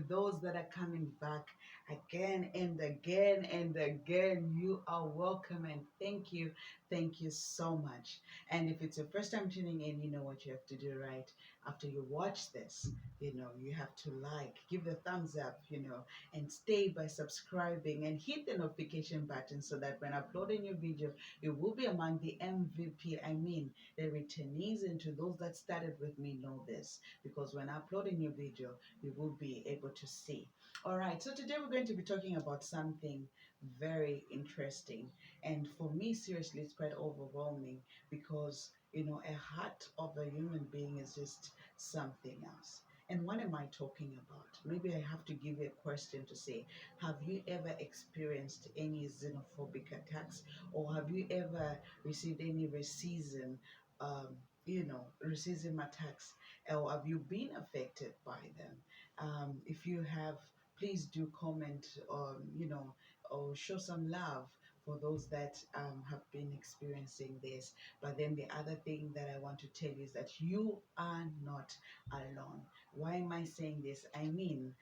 those that are coming back again and again and again, you are welcome and thank you. Thank you so much. And if it's your first time tuning in, you know what you have to do, right? After you watch this, you have to give the thumbs up, and stay by subscribing and hit the notification button so that when I upload a new video, you will be among the MVP. I mean, the returnees and to those that started with me know this because when I upload a new video, you will be able to see. All right, so today we're going to be talking about something very interesting. And for me, seriously, it's quite overwhelming because, a heart of a human being is just something else. And what am I talking about? Maybe I have to give you a question to say, have you ever experienced any xenophobic attacks or have you ever received any um, racism attacks or have you been affected by them? If you have, please do comment or show some love for those that have been experiencing this. But then the other thing that I want to tell you is that you are not alone. Why am I saying this? I mean,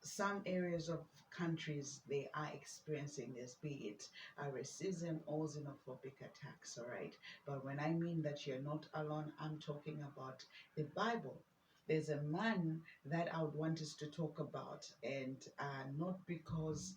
some areas of countries they are experiencing this, be it racism or xenophobic attacks, all right? But when I mean that you're not alone, I'm talking about the Bible. There's a man that I would want us to talk about, and not because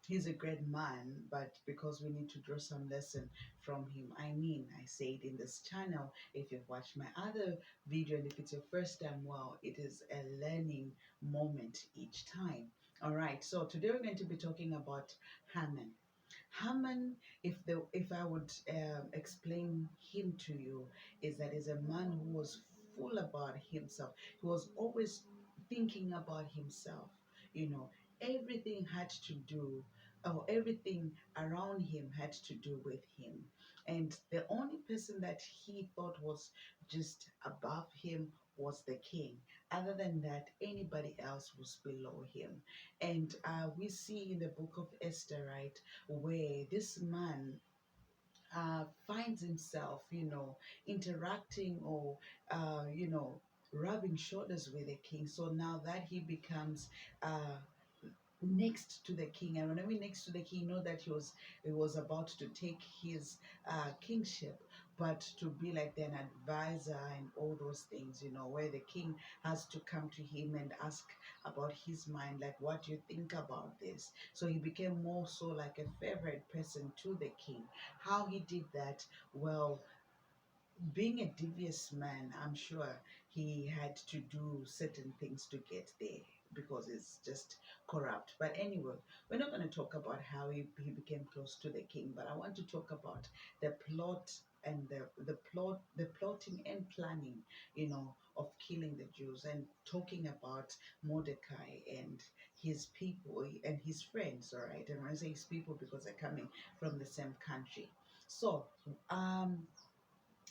he's a great man, but because we need to draw some lesson from him. I mean, I say it in this channel. If you've watched my other video and if it's your first time, well, it is a learning moment each time. All right, so today we're going to be talking about Haman. Haman, if I would explain him to you, is that is a man who was full about himself. He was always thinking about himself. You know, everything had to do, or everything around him had to do with him. And the only person that he thought was just above him was the king. Other than that, anybody else was below him. And we see in the book of Esther, right, where this man finds himself, interacting or, rubbing shoulders with the king. So now that he becomes next to the king, and when I mean next to the king, know that he was about to take his kingship, but to be like an advisor and all those things, where the king has to come to him and ask about his mind, like, what do you think about this? So he became more so like a favorite person to the king. How he did that? Well, being a devious man, I'm sure he had to do certain things to get there because it's just corrupt. But anyway, we're not going to talk about how he became close to the king, but I want to talk about the plot and the plotting and planning, of killing the Jews and talking about Mordecai and his people and his friends, all right? And when I say his people, because they're coming from the same country. So,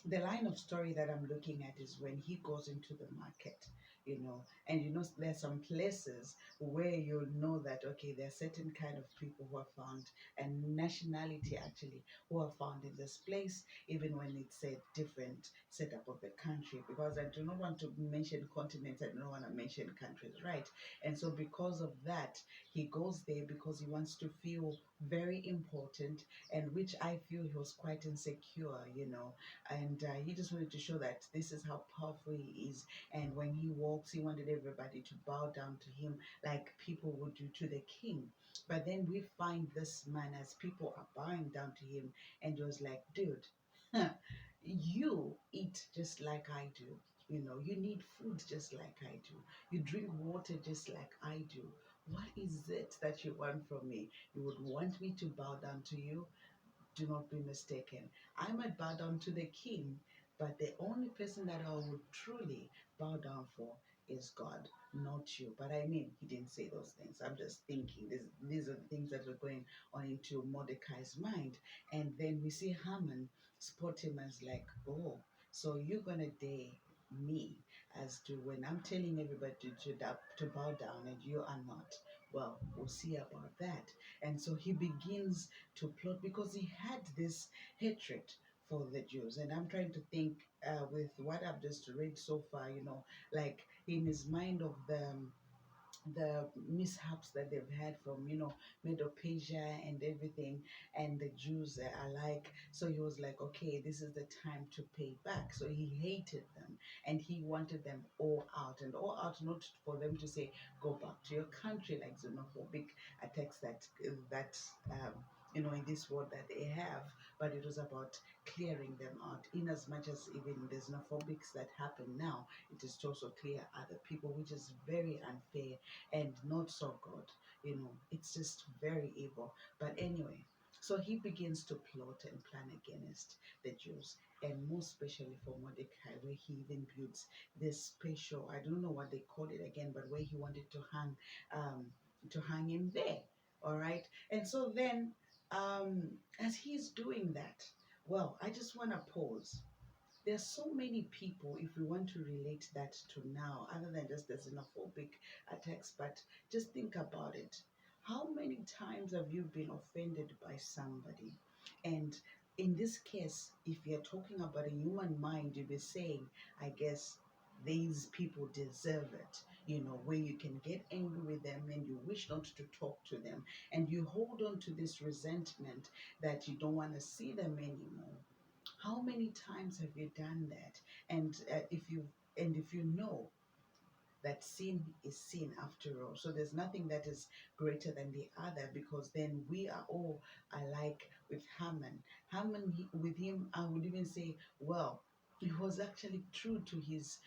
the line of story that I'm looking at is when he goes into the market, and there's some places where you'll know that okay, there are certain kind of people who are found and nationality actually who are found in this place, even when it's a different setup of the country. Because I do not want to mention continents, I don't want to mention countries, right? And so because of that, he goes there because he wants to feel very important, and which I feel he was quite insecure, and he just wanted to show that this is how powerful he is. And when he walks, he wanted everybody to bow down to him like people would do to the king. But then we find this man as people are bowing down to him, and he was like, dude, you eat just like I do. You need food just like I do. You drink water just like I do. What is it that you want from me? You would want me to bow down to you? Do not be mistaken. I might bow down to the king, but the only person that I would truly bow down for is God, not you. But I mean, he didn't say those things. I'm just thinking these are the things that were going on into Mordecai's mind. And then we see Haman spot him as like, oh, so you're going to dare me as to when I'm telling everybody to bow down and you are not. Well, we'll see about that. And so he begins to plot because he had this hatred for the Jews. And I'm trying to think with what I've just read so far, like in his mind of the mishaps that they've had from Medo-Persia and everything, and the Jews are like, so he was like, okay, this is the time to pay back. So he hated them and he wanted them all out, and all out, not for them to say go back to your country, like xenophobic attacks that in this world that they have, but it was about clearing them out. In as much as even the xenophobics that happen now, it is to also clear other people, which is very unfair and not so good. It's just very evil. But anyway, so he begins to plot and plan against the Jews, and more especially for Mordecai, where he even builds this special, I don't know what they call it again, but where he wanted um, to hang him there. All right. And so then, as he's doing that, well, I just want to pause. There's so many people, if we want to relate that to now, other than just the xenophobic attacks, but just think about it. How many times have you been offended by somebody? And in this case, if you're talking about a human mind, you'll be saying, I guess these people deserve it, where you can get angry with them and you wish not to talk to them, and you hold on to this resentment that you don't want to see them anymore. How many times have you done that? And if you know that sin is sin after all. So there's nothing that is greater than the other, because then we are all alike with Haman. Haman, with him, I would even say, well, he was actually true to his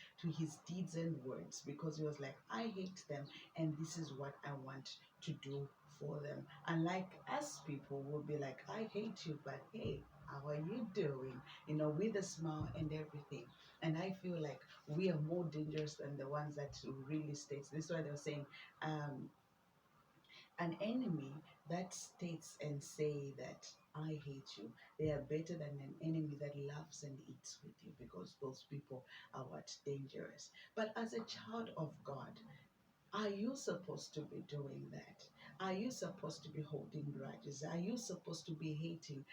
deeds and words, because he was like, I hate them and this is what I want to do for them. Unlike us people will be like, I hate you, but hey, how are you doing? With a smile and everything. And I feel like we are more dangerous than the ones that really states. This is why they were saying, um, an enemy that states and say that I hate you, they are better than an enemy that loves and eats with you, because those people are what dangerous. But as a child of God, are you supposed to be doing that? Are you supposed to be holding grudges? Are you supposed to be hating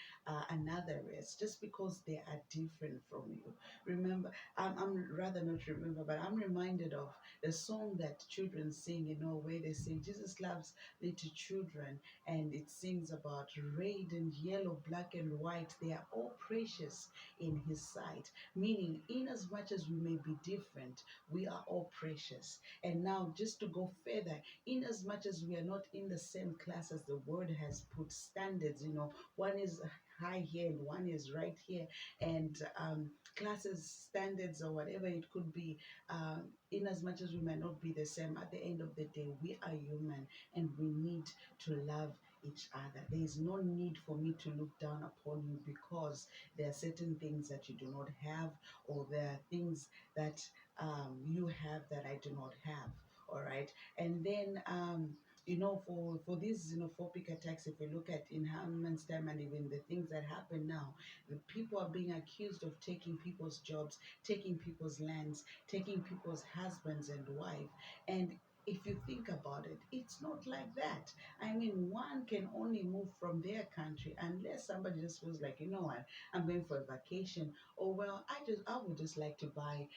another race just because they are different from you? Remember, I'm rather not remember, but I'm reminded of the song that children sing, where they say, Jesus loves little children, and it sings about red and yellow, black and white. They are all precious in His sight, meaning, in as much as we may be different, we are all precious. And now, just to go further, in as much as we are not in the same class as the word has put standards, one is high here and one is right here, and classes, standards, or whatever it could be, in as much as we might not be the same, at the end of the day, we are human and we need to love each other. There is no need for me to look down upon you because there are certain things that you do not have, or there are things that you have that I do not have. All right. And then, for these xenophobic attacks, if we look at in Haman's time and even the things that happen now, the people are being accused of taking people's jobs, taking people's lands, taking people's husbands and wives. And if you think about it, it's not like that. I mean, one can only move from their country unless somebody just feels like, you know what, I'm going for a vacation, or well, I would just like to buy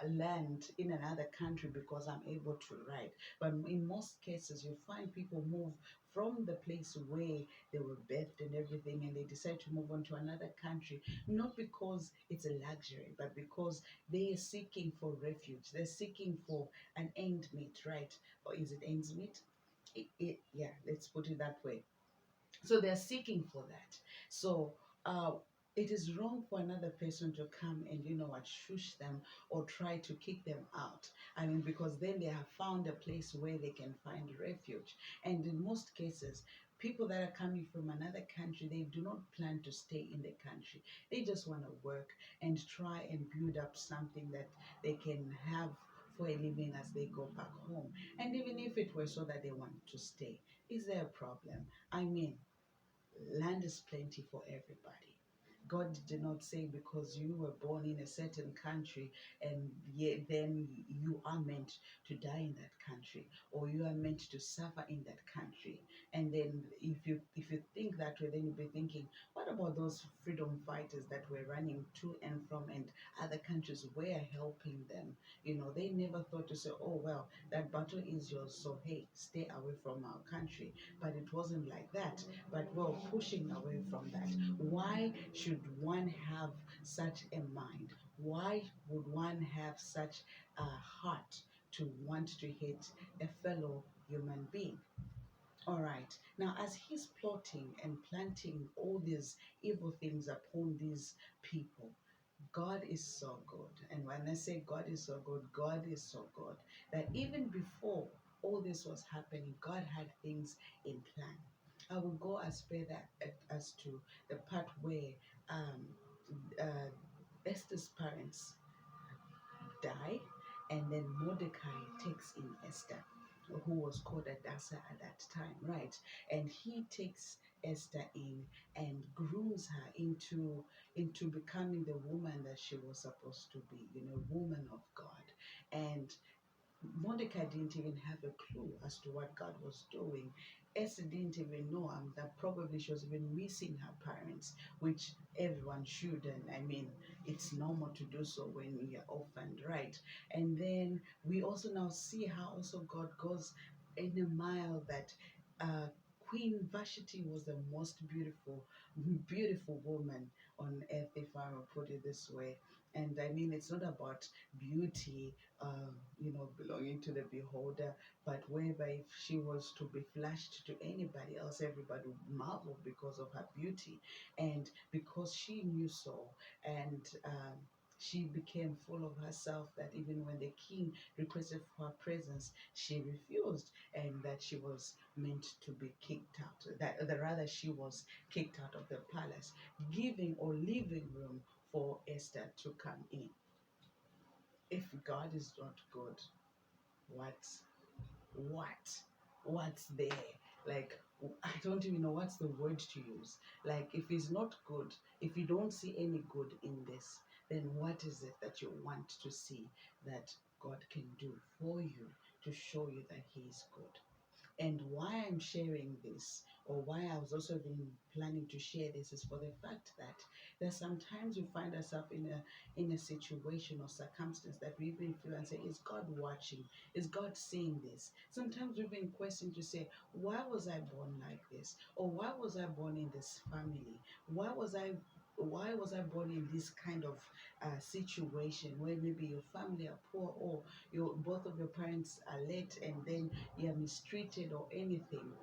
land in another country because I'm able to write. But in most cases, you find people move from the place where they were birthed and everything, and they decide to move on to another country, not because it's a luxury, but because they are seeking for refuge. They're seeking for an end meet, right? Or is it ends meet? Yeah, let's put it that way. So they're seeking for that. So uh, it is wrong for another person to come and, what, shush them or try to kick them out. I mean, because then they have found a place where they can find refuge. And in most cases, people that are coming from another country, they do not plan to stay in the country. They just want to work and try and build up something that they can have for a living as they go back home. And even if it were so that they want to stay, is there a problem? I mean, land is plenty for everybody. God did not say because you were born in a certain country and yet then you are meant to die in that country, or you are meant to suffer in that country. And then if you think that way, then you'll be thinking, what about those freedom fighters that were running to and from, and other countries were helping them? They never thought to say, oh well, that battle is yours, so hey, stay away from our country. But it wasn't like that, but well, pushing away from that. Why should one have such a mind? Why would one have such a heart to want to hate a fellow human being? All right. Now, as he's plotting and planting all these evil things upon these people, God is so good. And when I say God is so good, God is so good that even before all this was happening, God had things in plan. I will go as far as to the part where um, uh, Esther's parents die, and then Mordecai takes in Esther, who was called Adasa at that time, right? And he takes Esther in and grooms her into becoming the woman that she was supposed to be, woman of God. And Mordecai didn't even have a clue as to what God was doing. Esther didn't even know that probably she was even missing her parents, which everyone should. And I mean, it's normal to do so when you're orphaned, right? And then we also now see how also God goes in a mile that uh, Queen Vashti was the most beautiful woman on earth, if I will put it this way. And I mean, it's not about beauty, belonging to the beholder, but whereby if she was to be flashed to anybody else, everybody would marvel because of her beauty. And because she knew so, and she became full of herself, that even when the king requested for her presence, she refused, and that she was meant to be kicked out. That rather she was kicked out of the palace, giving or leaving room for Esther to come in. If God is not good, what what what's there? Like, I don't even know what's the word to use. Like, if he's not good, if you don't see any good in this, then what is it that you want to see that God can do for you to show you that he is good? And why I'm sharing this, or why I was also been planning to share this, is for the fact that there's sometimes we find ourselves in a situation or circumstance that we even feel and say, is God watching? Is God seeing this? Sometimes we've been questioned to say, why was I born like this? Or why was I born in this family? Why was I born in this kind of situation where maybe your family are poor, or both of your parents are late, and then you're mistreated or anything,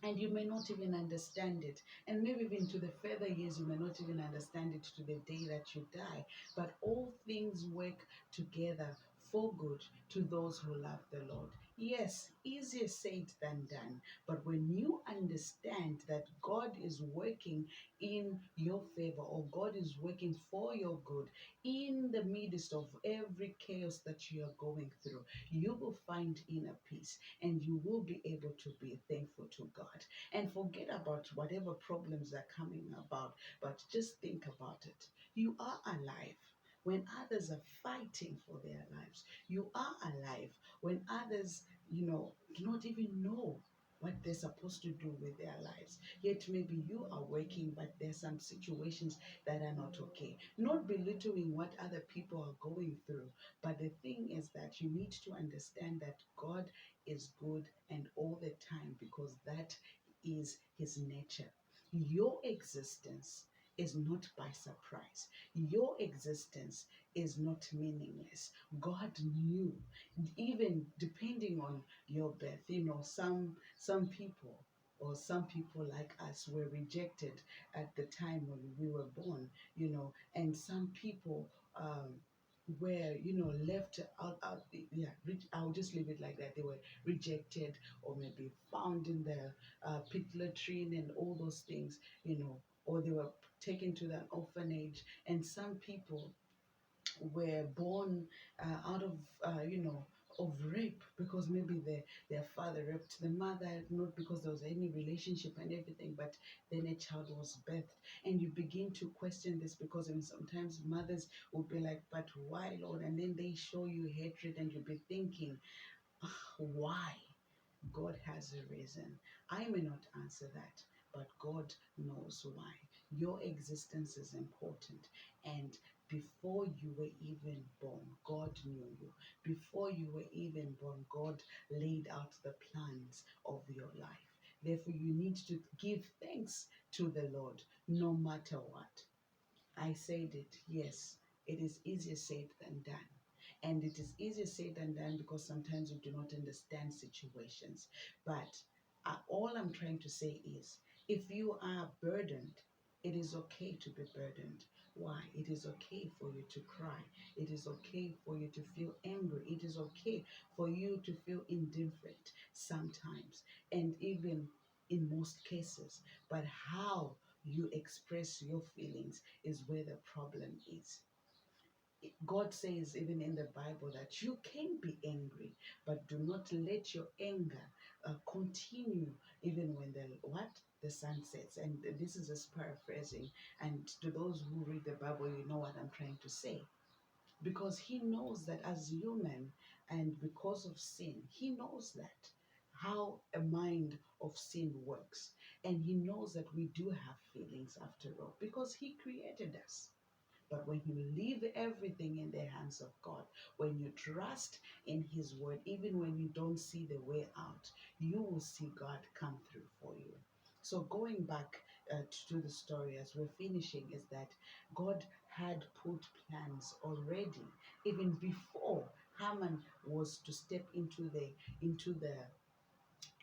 and you may not even understand it, and maybe even to the further years you may not even understand it to the day that you die. But all things work together for good to those who love the Lord. Yes, easier said than done, but when you understand that God is working in your favor, or God is working for your good in the midst of every chaos that you are going through, you will find inner peace, and you will be able to be thankful to God and forget about whatever problems are coming about. But just think about it. You are alive when others are fighting for their lives. You are alive when others, do not even know what they're supposed to do with their lives. Yet maybe you are working, but there's some situations that are not okay. Not belittling what other people are going through, but the thing is that you need to understand that God is good and all the time, because that is his nature. Your existence is not by surprise. Your existence is not meaningless. God knew, even depending on your birth. Some people, or some people like us, were rejected at the time when we were born, and some people were, left out. Yeah, I'll just leave it like that. They were rejected, or maybe found in the pit latrine and all those things, or they were taken to that orphanage. And some people were born out of, of rape, because maybe their father raped the mother, not because there was any relationship and everything, but then a child was birthed. And you begin to question this, because even sometimes mothers will be like, but why, Lord? And then they show you hatred, and you'll be thinking, why? God has a reason. I may not answer that, but God knows why. Your existence is important. And before you were even born, God knew you. Before you were even born, God laid out the plans of your life. Therefore, you need to give thanks to the Lord no matter what. I said it, yes, it is easier said than done. And it is easier said than done because sometimes we do not understand situations. But all I'm trying to say is, if you are burdened, it is okay to be burdened. Why? It is okay for you to cry. It is okay for you to feel angry. It is okay for you to feel indifferent sometimes, and even in most cases. But how you express your feelings is where the problem is. God says even in the Bible that you can be angry, but do not let your anger continue even when the sun sets. And this is just paraphrasing. And to those who read the Bible, you know what I'm trying to say, because He knows that as human, and because of sin, He knows that how a mind of sin works, and He knows that we do have feelings after all, because He created us. But when you leave everything in the hands of God, when you trust in His word, even when you don't see the way out, you will see God come through for you. So going back to the story as we're finishing, is that God had put plans already, even before Haman was to step into the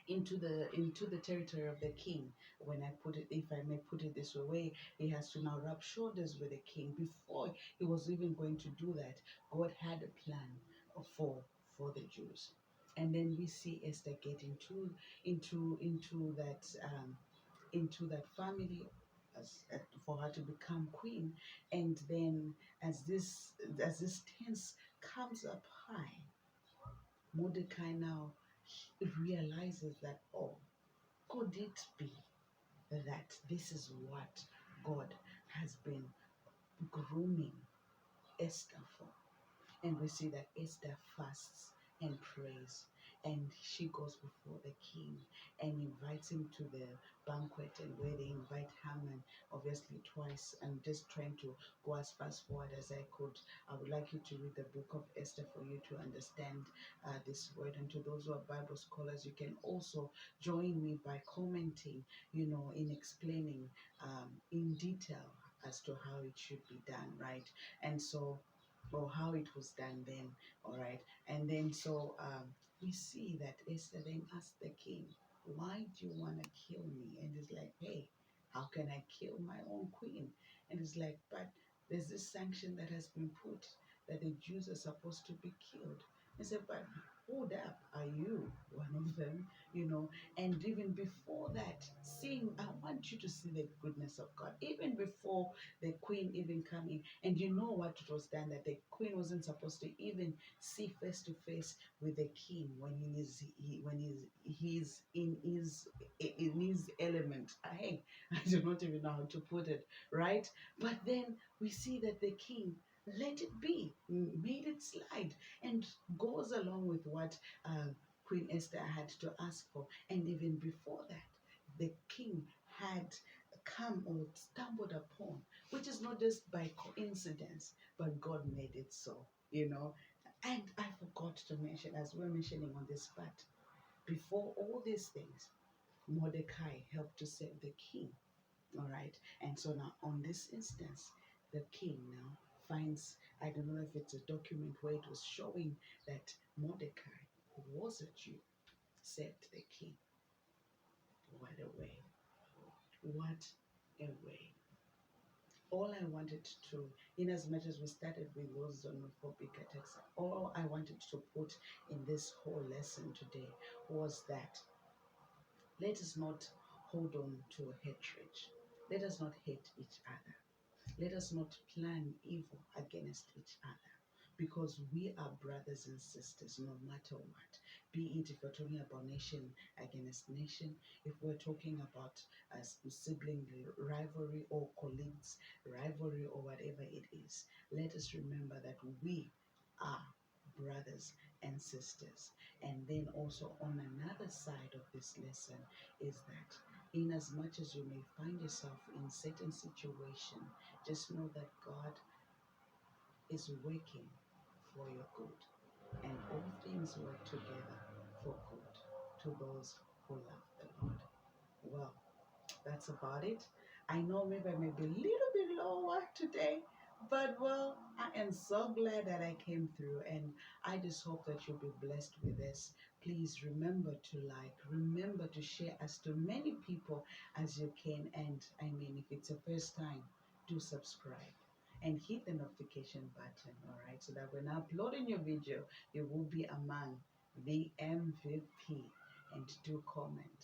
into the territory of the king. When I put it, if I may put it this way, he has to now rub shoulders with the king. Before he was even going to do that, God had a plan for the Jews. And then we see Esther get into that family, for her to become queen. And then as this tense comes up high, Mordecai now realizes that, oh, could it be that this is what God has been grooming Esther for? And we see that Esther fasts and prays, and she goes before the king and invites him to the banquet, and where they invite Haman, obviously twice. I'm just trying to go as fast forward as I could. I would like you to read the book of Esther for you to understand this word. And to those who are Bible scholars, you can also join me by commenting, in explaining in detail as to how it should be done, right? And so, or how it was done then, all right? And then so we see that Esther then asked the king, why do you want to kill me? And he's like, hey, how can I kill my own queen? And he's like, but there's this sanction that has been put that the Jews are supposed to be killed. He said, but hold up, are you one of them? And even before that, I want you to see the goodness of God. Even before the queen even coming, and you know what it was done, that the queen wasn't supposed to even see face to face with the king when he's in his element. Hey, I do not even know how to put it, right? But then we see that the king let it be, made it slide, and goes along with what Queen Esther had to ask for. And even before that, the king had come or stumbled upon, which is not just by coincidence, but God made it so. And I forgot to mention, as we're mentioning on this part, before all these things, Mordecai helped to save the king. All right. And so now, on this instance, the king now finds, I don't know if it's a document where it was showing that Mordecai, who was a Jew, saved the king. What a way. What a way. All I wanted to, in as much as we started with those xenophobic attacks, all I wanted to put in this whole lesson today was that let us not hold on to hatred. Let us not hate each other. Let us not plan evil against each other. because we are brothers and sisters no matter what. Be it if we're talking about nation against nation, if we're talking about sibling rivalry or colleagues rivalry or whatever it is, let us remember that we are brothers and sisters. And then also on another side of this lesson is that in as much as you may find yourself in certain situation, just know that God is working for your good, and all things work together for good to those who love the Lord. Well, that's about it. I know maybe I may be a little bit lower today, but well, I am so glad that I came through, and I just hope that you'll be blessed with this. Please remember to like, remember to share as to many people as you can, and I mean, if it's the first time, do subscribe and hit the notification button, all right, so that when I upload a new video, you will be among the MVP. And do comment,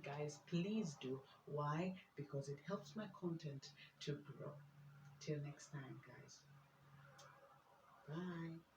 guys. Please do. Why? Because it helps my content to grow. Till next time, guys. Bye.